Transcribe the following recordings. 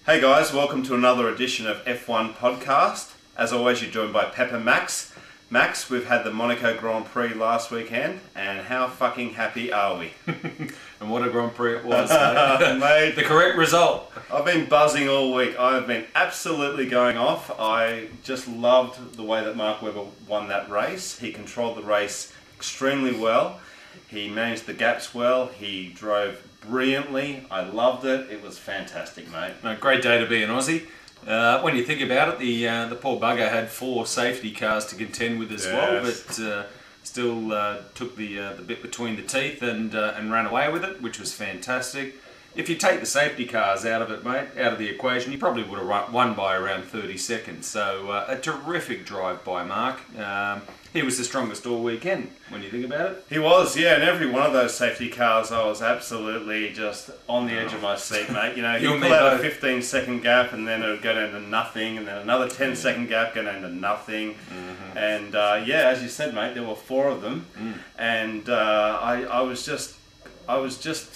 Hey guys, welcome to another edition of F1 Podcast. As always, you're joined by Pep and Max. Max, we've had the Monaco Grand Prix last weekend, and how fucking happy are we? And what a Grand Prix it was, mate. Mate, The correct result. I've been buzzing all week. I've been absolutely going off. I just loved the way that Mark Webber won that race. He controlled the race extremely well. He managed the gaps well. He drove brilliantly. I loved it. It was fantastic, mate. A great day to be an Aussie. When you think about it, the poor bugger had 4 safety cars to contend with as well, but still took the bit between the teeth and ran away with it, which was fantastic. If you take the safety cars out of it, mate, out of the equation, you probably would have won by around 30 seconds. So a terrific drive by Mark. He was the strongest all weekend, when you think about it. He was, yeah, and every one of those safety cars, I was absolutely just on the edge of my seat, mate. You know, he'd pull out a 15-second gap, and then it would go down to nothing, and then another 10-second gap go down to nothing. And yeah, as you said, mate, there were 4 of them, and I was just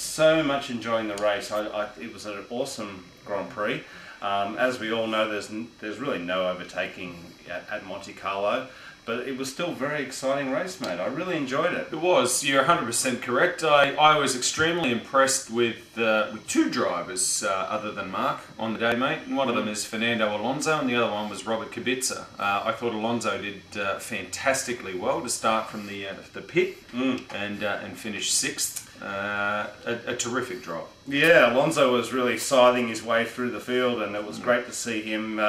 so much enjoying the race. It was an awesome Grand Prix. As we all know, there's really no overtaking at Monte Carlo. But it was still a very exciting race, mate. I really enjoyed it. It was. You're 100% correct. I was extremely impressed with 2 drivers other than Mark on the day, mate. And one of them is Fernando Alonso, and the other one was Robert Kubica. I thought Alonso did fantastically well to start from the pit and finish 6th. A terrific drive. Yeah, Alonso was really scything his way through the field, and it was great to see him.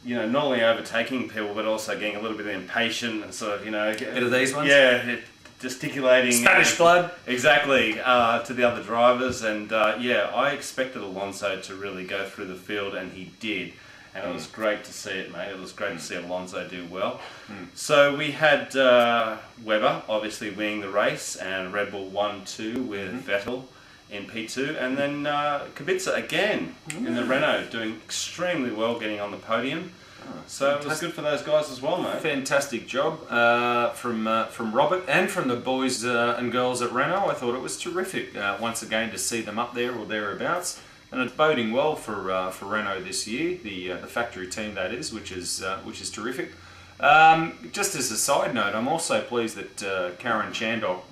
You know, not only overtaking people, but also getting a little bit impatient and sort of, you know... Bit of these ones? Yeah, gesticulating... Spanish blood! Exactly, to the other drivers. And yeah, I expected Alonso to really go through the field, and he did. And it was great to see it, mate. It was great to see Alonso do well. So we had Webber, obviously, winning the race, and Red Bull 1-2 with Vettel in P2, and then Kubica again in the Renault, doing extremely well, getting on the podium. So it was good for those guys as well, mate. Fantastic job from Robert and from the boys and girls at Renault. I thought it was terrific once again to see them up there or thereabouts, and it's boding well for Renault this year, the factory team that is, which is terrific. Just as a side note, I'm also pleased that Karen Chandok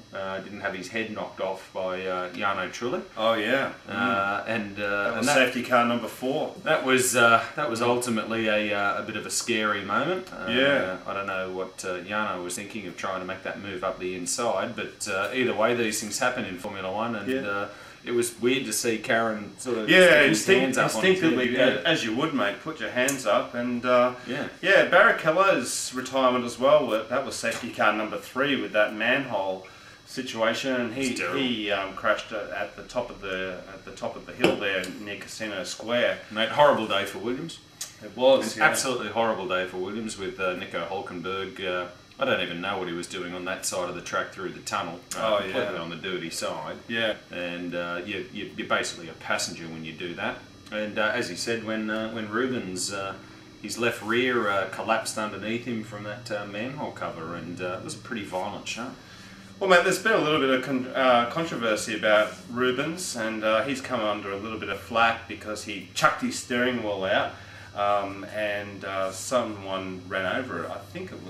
didn't have his head knocked off by Jarno Trulli. Oh yeah, that was safety car number 4. That was ultimately a bit of a scary moment. Yeah, I don't know what Jarno was thinking of trying to make that move up the inside, but either way, these things happen in Formula One, and it was weird to see Karen sort of instinctively, as you would, mate, put your hands up, and Barrichello's retirement as well. That was safety car number 3 with that manhole situation, and he crashed at the top of the hill there near Casino Square. Mate, horrible day for Williams. It was Absolutely horrible day for Williams with Nico Hülkenberg. I don't even know what he was doing on that side of the track through the tunnel, completely on the dirty side. Yeah, and you're basically a passenger when you do that. And as he said, when Rubens, his left rear collapsed underneath him from that manhole cover, and it was a pretty violent show. Well, mate, there's been a little bit of controversy about Rubens, and he's come under a little bit of flack because he chucked his steering wheel out, and someone ran over it. I think it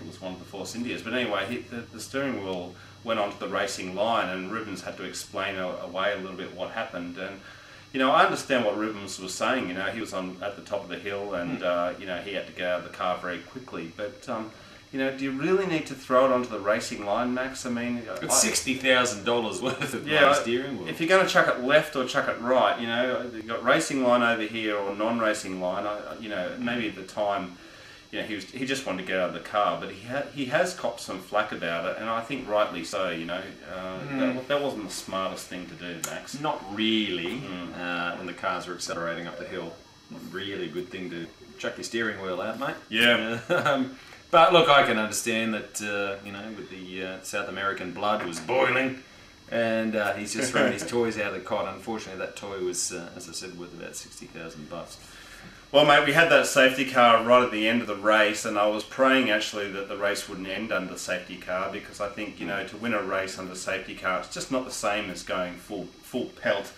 was one of the Force Indias. But anyway, the steering wheel went onto the racing line, and Rubens had to explain away a little bit what happened. And you know, I understand what Rubens was saying. You know, he was at the top of the hill, and you know, he had to get out of the car very quickly. But you know, do you really need to throw it onto the racing line, Max? I mean, it's $60,000 worth of steering wheel. If you're going to chuck it left or chuck it right, you know, you've got racing line over here or non-racing line. You know, maybe at the time, you know, he just wanted to get out of the car, but he has copped some flack about it, and I think rightly so. You know, that wasn't the smartest thing to do, Max. Not really. When the cars were accelerating up the hill, not really a good thing to chuck your steering wheel out, mate. Yeah. But look, I can understand that, you know, with the South American blood was boiling, and he's just thrown his toys out of the cot. Unfortunately, that toy was, as I said, worth about $60,000. Well, mate, we had that safety car right at the end of the race, and I was praying actually that the race wouldn't end under safety car, because I think, you know, to win a race under safety car, it's just not the same as going full pelt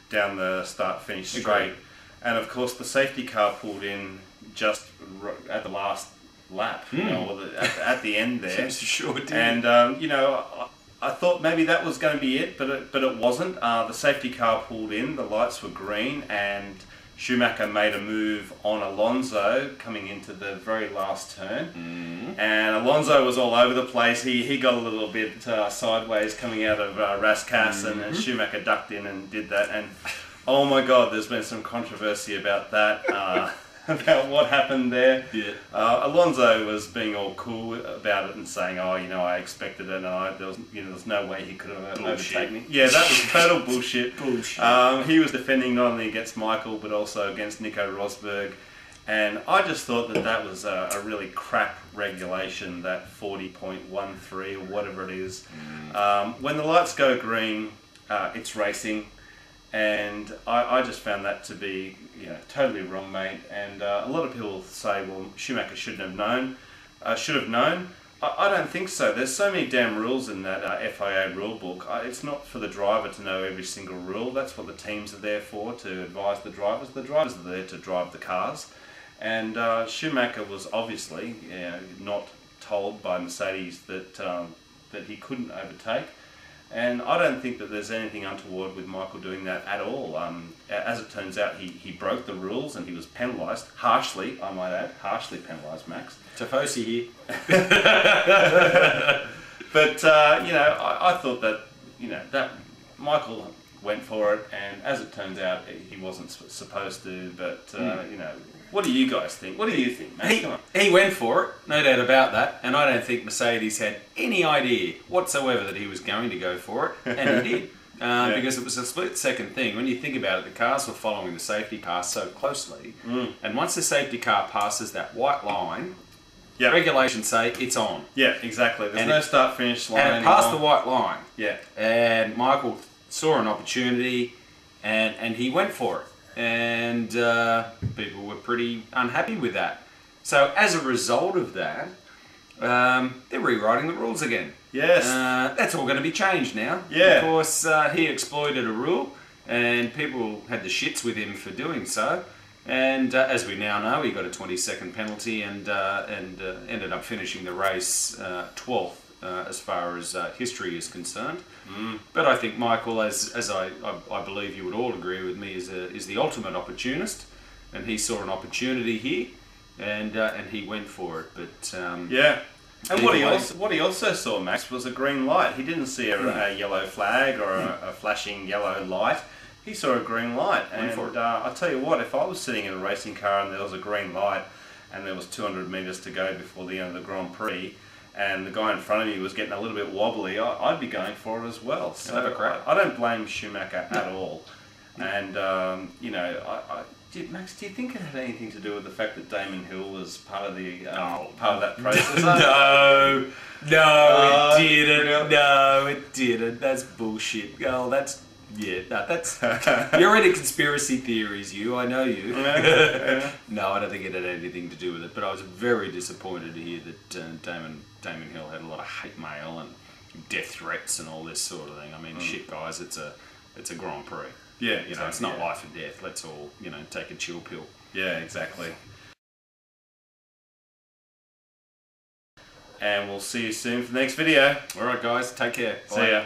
down the start-finish straight. And of course, the safety car pulled in just at the last lap, you know, or at the end there. Sure did. And you know, I thought maybe that was going to be it, but it wasn't. The safety car pulled in, the lights were green, and Schumacher made a move on Alonso coming into the very last turn, and Alonso was all over the place. He got a little bit sideways coming out of Rascasse, and Schumacher ducked in and did that. And oh my God, there's been some controversy about that. About what happened there. Yeah. Alonso was being all cool about it and saying, "Oh, you know, I expected it, and there's no way he could have overtaken me." Yeah, that was total bullshit. Bullshit. He was defending not only against Michael but also against Nico Rosberg, and I just thought that was a really crap regulation, that 40.13 or whatever it is. When the lights go green, it's racing. And I just found that to be, you know, totally wrong, mate. And a lot of people say, well, Schumacher should have known. I don't think so. There's so many damn rules in that FIA rule book. It's not for the driver to know every single rule. That's what the teams are there for, to advise the drivers. The drivers are there to drive the cars. And Schumacher was obviously not told by Mercedes that he couldn't overtake. And I don't think that there's anything untoward with Michael doing that at all. As it turns out, he broke the rules and he was penalised, harshly, I might add, harshly penalised, Max. Tifosi here. But, you know, I thought that, you know, that Michael went for it, and as it turns out, he wasn't supposed to, but, you know, what do you guys think? What do you think, Max? He went for it, no doubt about that, and I don't think Mercedes had any idea whatsoever that he was going to go for it, and he did. Because it was a split-second thing. When you think about it, the cars were following the safety car so closely, and once the safety car passes that white line, regulations say it's on. Yeah, exactly. There's no start-finish line and it passed the white line. Yeah. And Michael saw an opportunity, and he went for it. And people were pretty unhappy with that. So as a result of that, they're rewriting the rules again. Yes. That's all going to be changed now. Yeah. Of course, he exploited a rule, and people had the shits with him for doing so. And as we now know, he got a 20-second penalty and ended up finishing the race 12th. As far as history is concerned. But I think Michael, as I believe you would all agree with me, is the ultimate opportunist, and he saw an opportunity here, and he went for it. But yeah, and what he also saw, Max, was a green light. He didn't see a yellow flag or a flashing yellow light. He saw a green light, and I'll tell you what, if I was sitting in a racing car and there was a green light and there was 200 metres to go before the end of the Grand Prix, and the guy in front of me was getting a little bit wobbly, I'd be going for it as well. So I don't blame Schumacher at all. And, you know, Max, do you think it had anything to do with the fact that Damon Hill was part of the part of that process? No, it didn't. Really? No, it didn't. That's bullshit. Oh, that's... Yeah, no, that's... You're into conspiracy theories, I know you. Yeah. No, I don't think it had anything to do with it, but I was very disappointed to hear that Damon Hill had a lot of hate mail and death threats and all this sort of thing. I mean, shit, guys, it's a Grand Prix. Yeah, you know, it's not life or death. Let's all, you know, take a chill pill. Yeah, exactly. And we'll see you soon for the next video. All right, guys, take care. See ya.